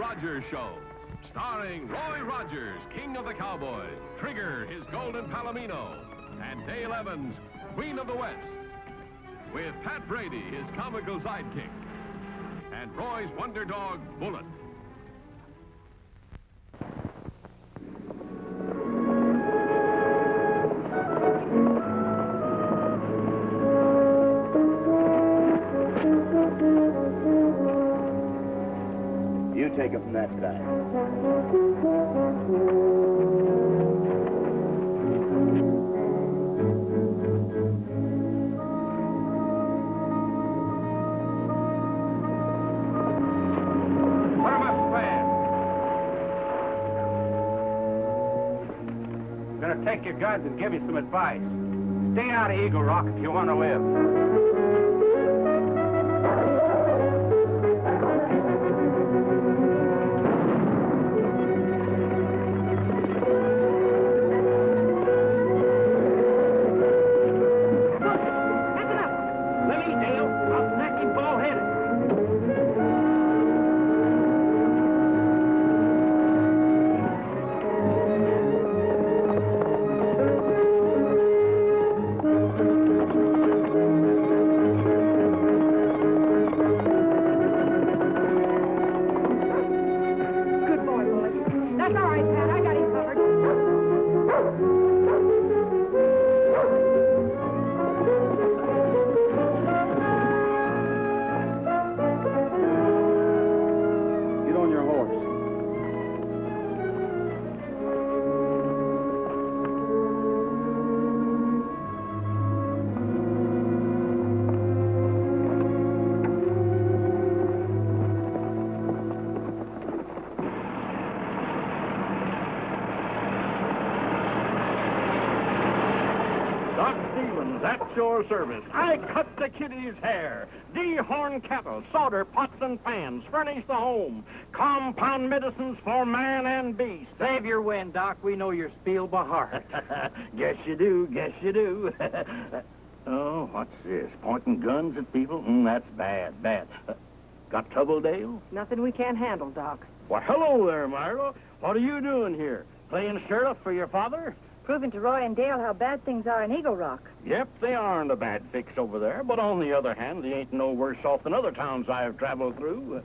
Rogers Show. Starring Roy Rogers, King of the Cowboys, Trigger, his golden Palomino, and Dale Evans, Queen of the West. With Pat Brady, his comical sidekick, and Roy's wonder dog, Bullet. You take it from that side. Put him up, sped. I'm gonna take your guns and give you some advice. Stay out of Eagle Rock if you want to live. At your service. I cut the kitty's hair, dehorn cattle, solder pots and pans, furnish the home, compound medicines for man and beast. Save your wind, Doc. We know your spiel by heart. Guess you do, guess you do. Oh, what's this? Pointing guns at people? That's bad, bad. Got trouble, Dale? Nothing we can't handle, Doc. Well, hello there, Myra. What are you doing here? Playing sheriff for your father? Proving to Roy and Dale how bad things are in Eagle Rock. Yep, they aren't a bad fix over there, but on the other hand, they ain't no worse off than other towns I've traveled through.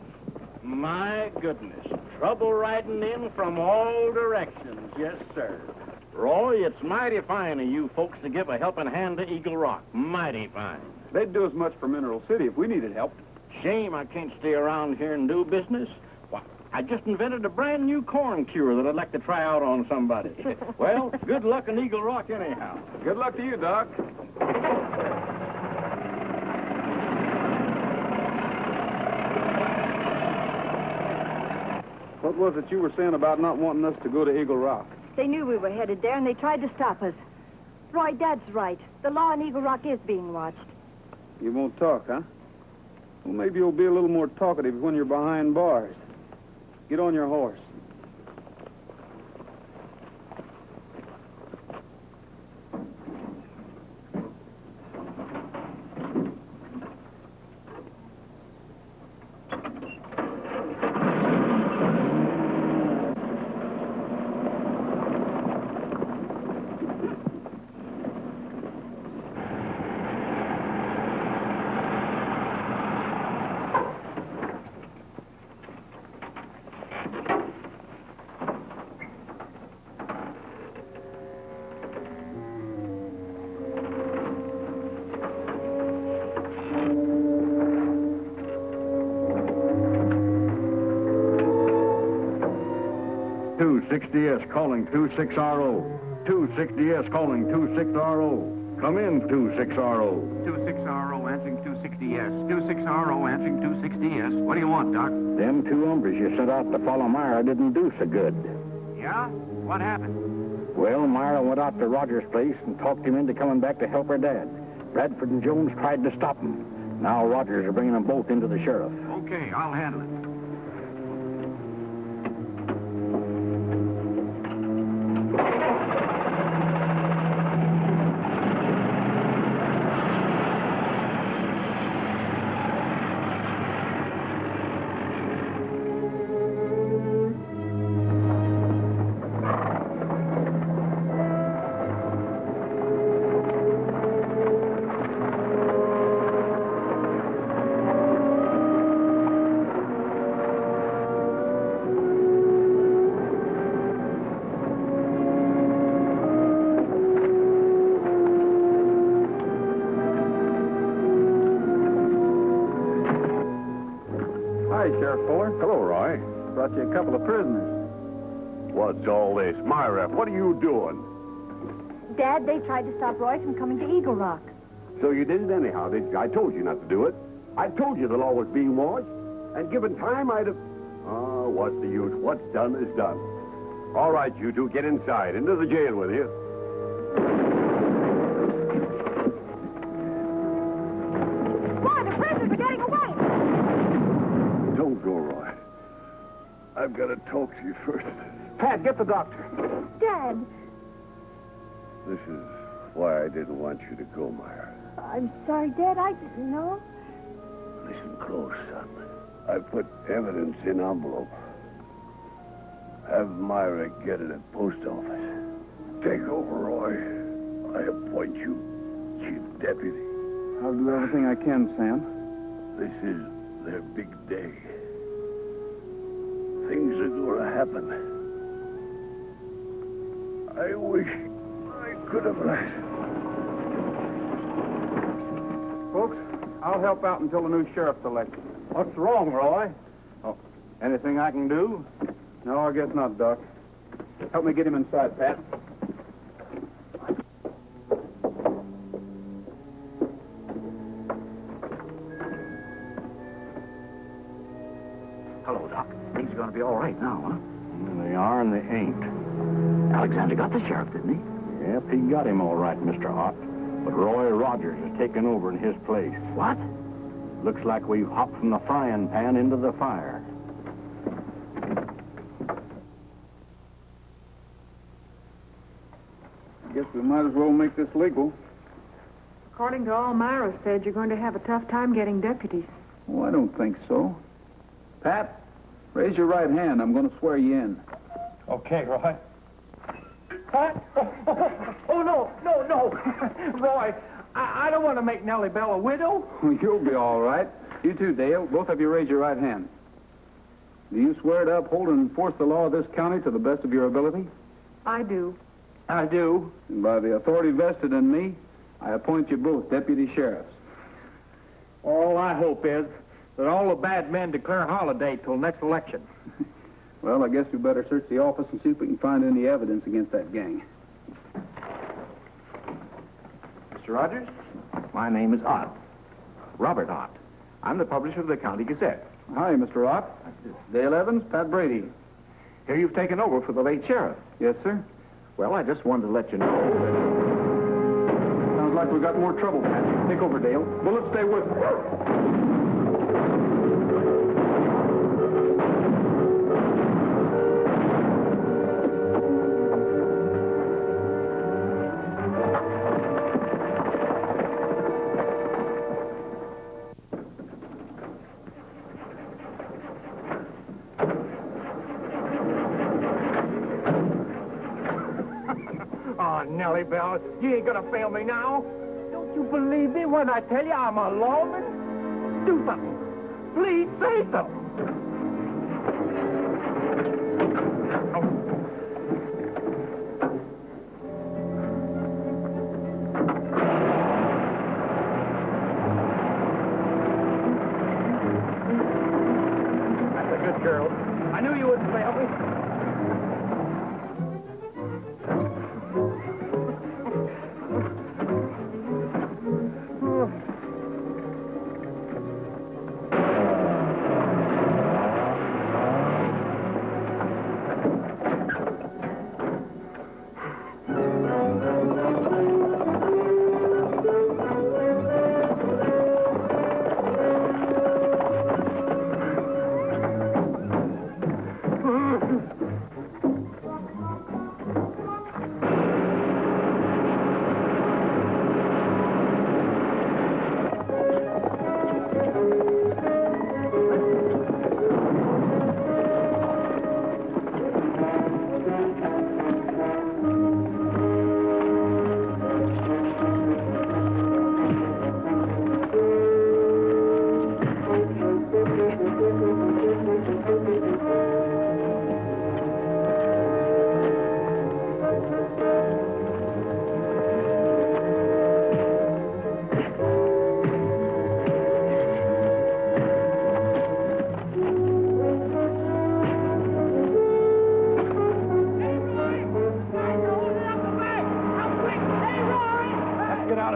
My goodness, trouble riding in from all directions, yes, sir. Roy, it's mighty fine of you folks to give a helping hand to Eagle Rock. Mighty fine. They'd do as much for Mineral City if we needed help. Shame I can't stay around here and do business. Why, I just invented a brand new corn cure that I'd like to try out on somebody. Well, good luck in Eagle Rock anyhow. Good luck to you, Doc. What was it you were saying about not wanting us to go to Eagle Rock? They knew we were headed there, and they tried to stop us. Roy, Dad's right. The law in Eagle Rock is being watched. You won't talk, huh? Well, maybe you'll be a little more talkative when you're behind bars. Get on your horse. .60S calling 26RO. 260S calling 26RO. Come in, 26RO. 26RO answering 260S. 26RO answering 260S. What do you want, Doc? Them two hombres you sent out to follow Myra didn't do so good. Yeah? What happened? Well, Myra went out to Roger's place and talked him into coming back to help her dad. Bradford and Jones tried to stop him. Now Rogers are bringing them both into the sheriff. Okay, I'll handle it. Fuller. Hello, Roy. Brought you a couple of prisoners. What's all this? Myra, what are you doing? Dad, they tried to stop Roy from coming to Eagle Rock. So you did it anyhow, did you? I told you not to do it. I told you the law was being washed. And given time, I'd have... Oh, what's the use? What's done is done. All right, you two, get inside. Into the jail with you. Roy, the prisoners are getting away! Don't go, Roy. I've got to talk to you first. Pat, get the doctor. Dad, This is why I didn't want you to go, Myra. I'm sorry, Dad. I didn't know. Listen close, son. I put evidence in envelope. Have Myra get it at post office. Take over, Roy. I appoint you chief deputy. I'll do everything I can, Sam. This is their big day. Things are going to happen. I wish I could have left. Folks, I'll help out until the new sheriff's elected. What's wrong, Roy? Oh, anything I can do? No, I guess not, Doc. Help me get him inside, Pat. Hello, Doc. Things are going to be all right now, huh? They are and they ain't. Alexander got the sheriff, didn't he? Yep, he got him all right, Mr. Ott. But Roy Rogers has taken over in his place. What? Looks like we've hopped from the frying pan into the fire. Guess we might as well make this legal. According to all Myra said, you're going to have a tough time getting deputies. Oh, I don't think so. Pat, raise your right hand. I'm going to swear you in. Okay, Roy. Pat? Oh, no. Roy, I don't want to make Nellybelle a widow. You'll be all right. You too, Dale. Both of you raise your right hand. Do you swear to uphold and enforce the law of this county to the best of your ability? I do. I do. And by the authority vested in me, I appoint you both deputy sheriffs. All I hope is that all the bad men declare holiday till next election. Well, I guess we better search the office and see if we can find any evidence against that gang. Mr. Rogers, my name is Ott. Robert Ott. I'm the publisher of the County Gazette. Hi, Mr. Ott. Dale Evans, Pat Brady. Here you've taken over for the late sheriff. Yes, sir. Well, I just wanted to let you know that... Sounds like we've got more trouble, Pat. Take over, Dale. Well, let's stay with her. Oh, Nellybelle, you ain't gonna fail me now. Don't you believe me when I tell you I'm a lawman? Do something. Please say something. That's a good girl. I knew you wouldn't fail me.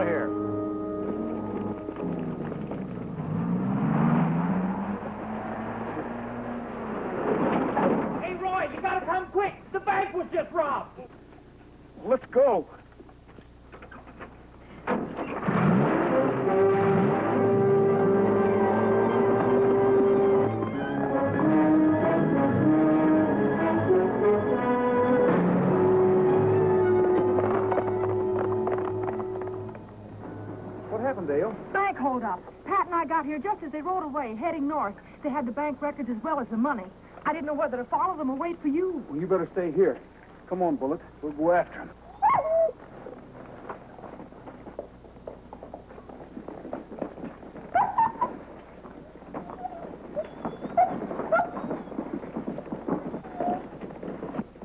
of here. Hey, Roy, you gotta come quick. The bank was just robbed. Let's go. What happened, Dale? Bank holdup. Pat and I got here just as they rode away, heading north. They had the bank records as well as the money. I didn't know whether to follow them or wait for you. Well, you better stay here. Come on, Bullet. We'll go after him.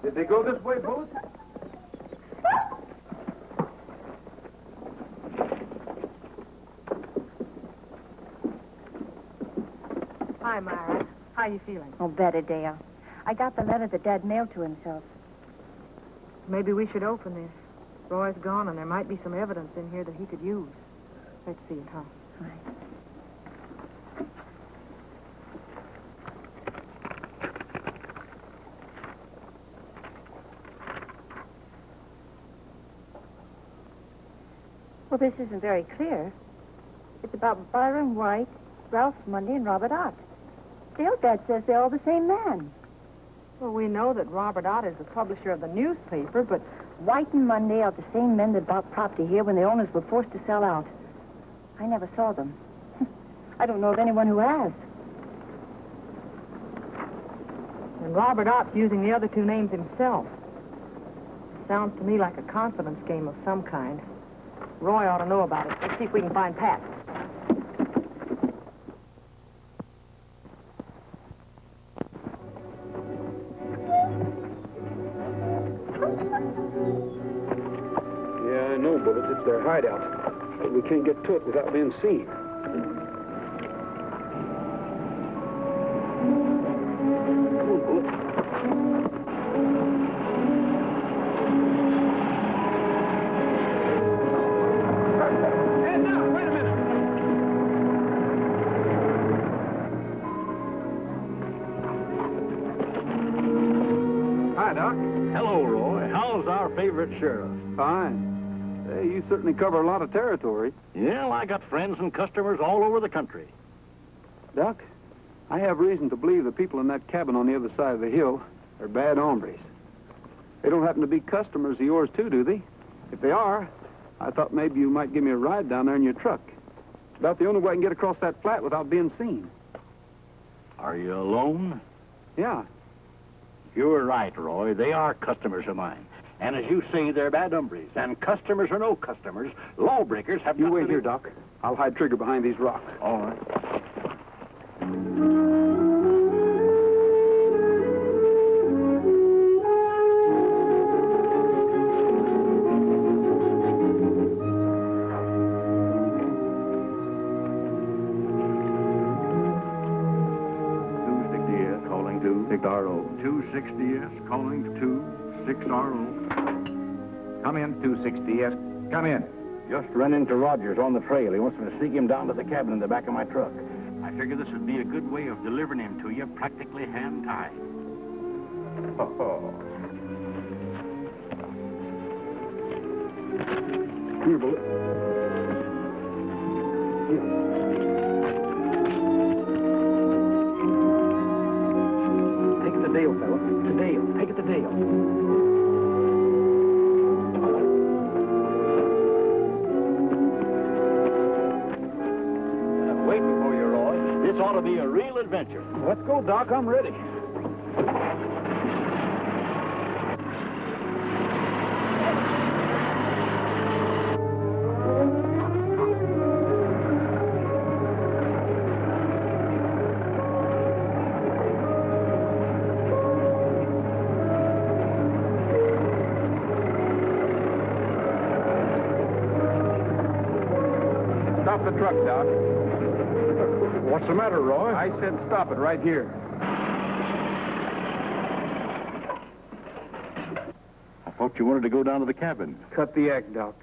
Did they go this way, Bullet? Hi, Myra. How you feeling? Oh, better, Dale. I got the letter that Dad mailed to himself. Maybe we should open this. Roy's gone, and there might be some evidence in here that he could use. Let's see it, huh? Right. Well, this isn't very clear. It's about Byron White, Ralph Mundy, and Robert Ott. Dale, Dad says they're all the same man. Well, we know that Robert Ott is the publisher of the newspaper, but White and Mundy are the same men that bought property here when the owners were forced to sell out. I never saw them. I don't know of anyone who has. and Robert Ott's using the other two names himself. Sounds to me like a confidence game of some kind. Roy ought to know about it. Let's see if we can find Pat. Yeah, I know, Bullet. It's their hideout. But we can't get to it without being seen. Come on, Bullet. Hey, now, wait a minute. Hi, Doc. Hello, Roy. How's our favorite sheriff? Fine. Hey, you certainly cover a lot of territory. Yeah, well, I got friends and customers all over the country. Doc, I have reason to believe the people in that cabin on the other side of the hill are bad hombres. They don't happen to be customers of yours, too, do they? If they are, I thought maybe you might give me a ride down there in your truck. It's about the only way I can get across that flat without being seen. Are you alone? Yeah. You're right, Roy. They are customers of mine. And as you say, they're bad hombres. And customers or no customers, lawbreakers have You got wait to be... here, Doc. I'll hide Trigger behind these rocks. All right. Calling to 6RO. 260S calling to 6RO. Come in, 260S. Come in. Just run into Rogers on the trail. He wants me to sneak him down to the cabin in the back of my truck. I figure this would be a good way of delivering him to you, practically hand-tied. Here, Bullet. Take it to Dale, fella. To Dale. Take it to Dale. Waiting for you, Roy. This ought to be a real adventure. Let's go, Doc. I'm ready. Stop the truck, Doc. What's the matter, Roy? I said stop it right here. I thought you wanted to go down to the cabin. Cut the act, Doc.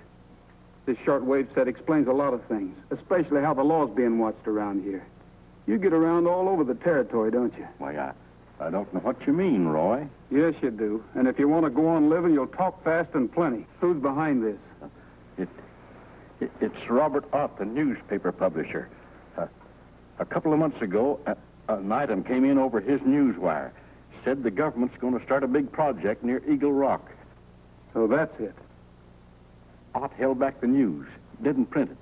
This shortwave set explains a lot of things, especially how the law's being watched around here. You get around all over the territory, don't you? Why, I don't know what you mean, Roy. Yes, you do. And if you want to go on living, you'll talk fast and plenty. Who's behind this? It's Robert Ott, the newspaper publisher. A couple of months ago, an item came in over his newswire. Said the government's going to start a big project near Eagle Rock. So that's it. Ott held back the news, didn't print it.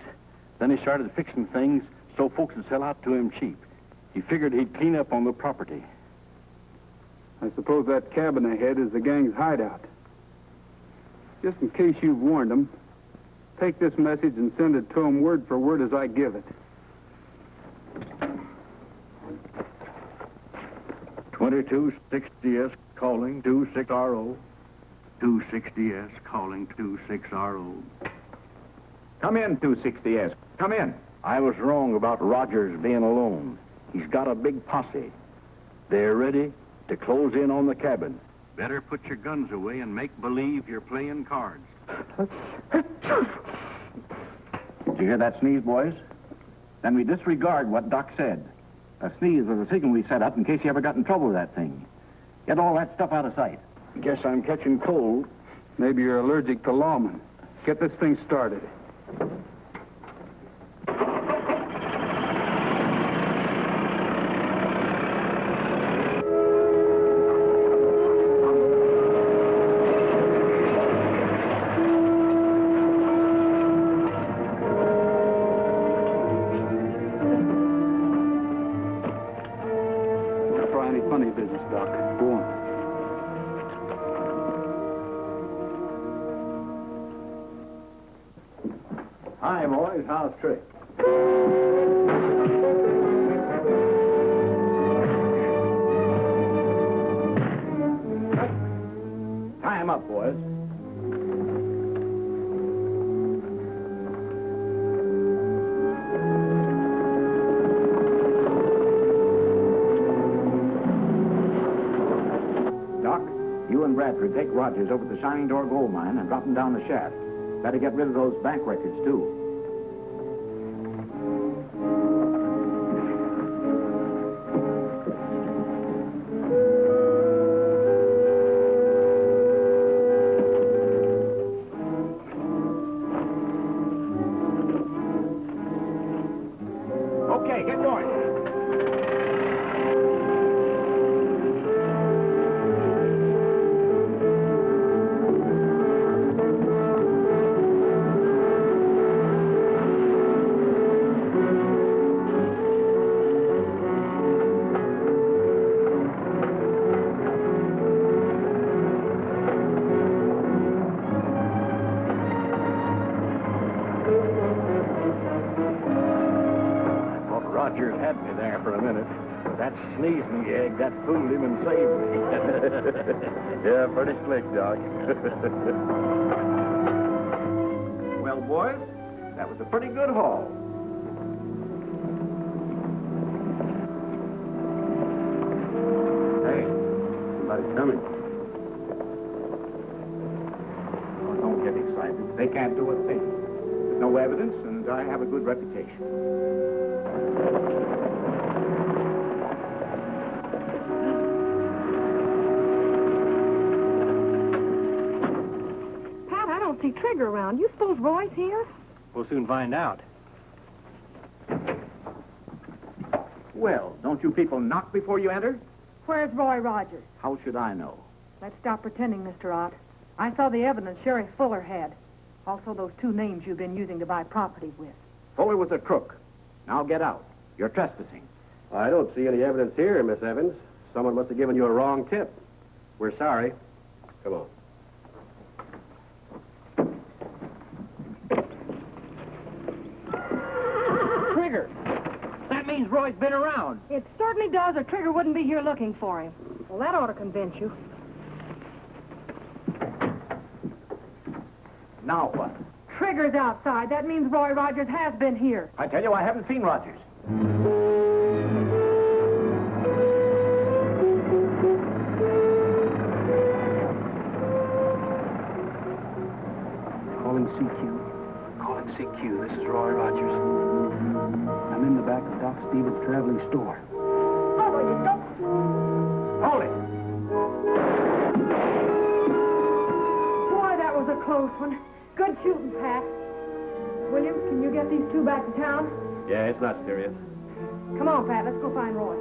Then he started fixing things so folks would sell out to him cheap. He figured he'd clean up on the property. I suppose that cabin ahead is the gang's hideout. Just in case you've warned them, take this message and send it to them word for word as I give it. 2260S calling 26RO. 260S calling 26RO. Come in, 260S. Come in. I was wrong about Rogers being alone. He's got a big posse. They're ready to close in on the cabin. Better put your guns away and make believe you're playing cards. Did you hear that sneeze, boys? Then we disregard what Doc said. A sneeze was a signal we set up in case you ever got in trouble with that thing. Get all that stuff out of sight. Guess I'm catching cold. Maybe you're allergic to lawmen. Get this thing started. Not try any funny business, Doc. Go on. Hi, boys. How's Trick? Tie him up, boys. Doc, you and Bradford take Rogers over to the Shining Door gold mine and drop him down the shaft. Better get rid of those bank records, too. Okay, get going. Rogers had me there for a minute. That sneezing gag, that fooled him and saved me. Yeah, pretty slick, Doc. Well, boys, that was a pretty good haul. Hey, somebody's coming. Oh, don't get excited. They can't do a thing. There's no evidence, and I have a good reputation. Pat, I don't see Trigger around. You suppose Roy's here? We'll soon find out. Well, don't you people knock before you enter? Where's Roy Rogers? How should I know? Let's stop pretending, Mr. Ott. I saw the evidence Sheriff Fuller had. Also those two names you've been using to buy property with. Fuller was a crook. Now get out. You're trespassing. I don't see any evidence here, Miss Evans. Someone must have given you a wrong tip. We're sorry. Come on. Trigger! That means Roy's been around. It certainly does, or Trigger wouldn't be here looking for him. Well, that ought to convince you. Now what? Trigger's outside. That means Roy Rogers has been here. I tell you, I haven't seen Rogers. Calling CQ. Calling you. This is Roy Rogers. I'm in the back of Doc Stevens' traveling store. Oh, you don't. Hold it. Boy, that was a close one. Good shooting, Pat. William, can you get these two back to town? Yeah, it's not serious. Come on, Pat. Let's go find Roy.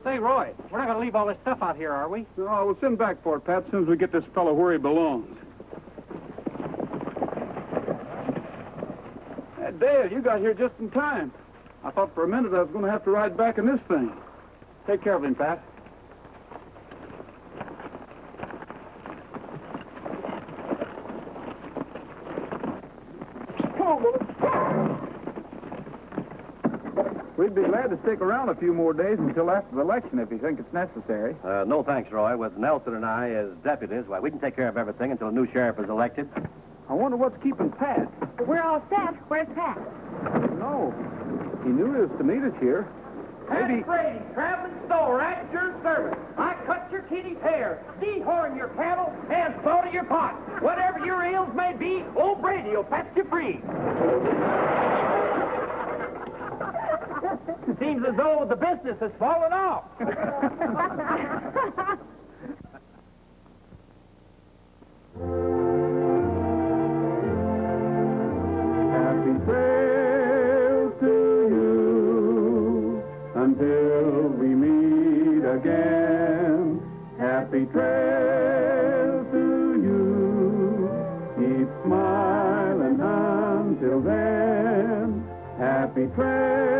Say, Roy, we're not going to leave all this stuff out here, are we? No, we'll send back for it, Pat, as soon as we get this fellow where he belongs. Dale, you got here just in time. I thought for a minute I was going to have to ride back in this thing. Take care of him, Pat. Come on, Willie. We'd be glad to stick around a few more days until after the election if you think it's necessary. No thanks, Roy. With Nelson and I as deputies, why, we can take care of everything until a new sheriff is elected. I wonder what's keeping Pat. We're all set. Where's Pat? No. He knew he was to meet us here. Pat Brady, traveling store at your service. I cut your kitty's hair, dehorn your cattle, and slaughter your pot. Whatever your ills may be, old Brady will set you free. Seems as though the business has fallen off. Happy trail to you until we meet again. Happy trail to you. Keep smiling until then. Happy trail.